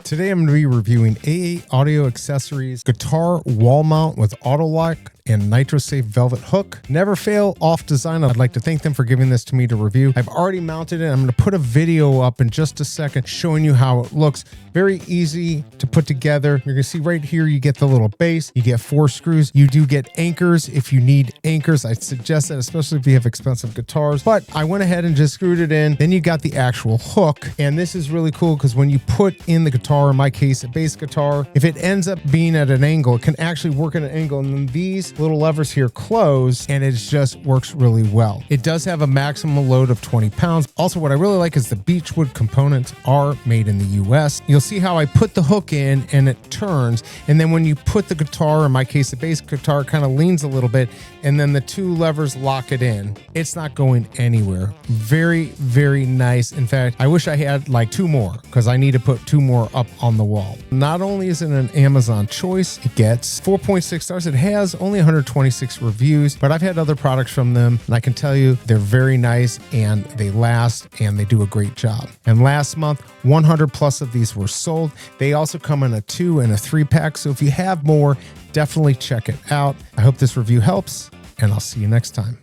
Today I'm going to be reviewing AA Audio Accessories guitar wall mount with Autolock and Nitro-Safe velvet hook. Never fail off design. I'd like to thank them for giving this to me to review. I've already mounted it. I'm going to put a video up in just a second showing you how it looks. Very easy to put together. You're going to see right here you get the little base. You get 4 screws. You do get anchors if you need anchors. I suggest that, especially if you have expensive guitars. But I went ahead and just screwed it in. Then you got the actual hook. And this is really cool because when you put in the guitar, in my case a bass guitar, if it ends up being at an angle, it can actually work at an angle. And then these little levers here close and it just works really well. It does have a maximum load of 20 pounds. Also, what I really like is the beech wood components are made in the US. You'll see how I put the hook in and it turns. And then when you put the guitar, in my case, the bass guitar, it kind of leans a little bit and then the 2 levers lock it in. It's not going anywhere. Very, very nice. In fact, I wish I had like 2 more because I need to put 2 more up on the wall. Not only is it an Amazon choice, it gets 4.6 stars. It has only 126 reviews, but I've had other products from them and I can tell you they're very nice and they last and they do a great job. And last month, 100 plus of these were sold. They also come in a 2 and a 3 pack. So if you have more, definitely check it out. I hope this review helps and I'll see you next time.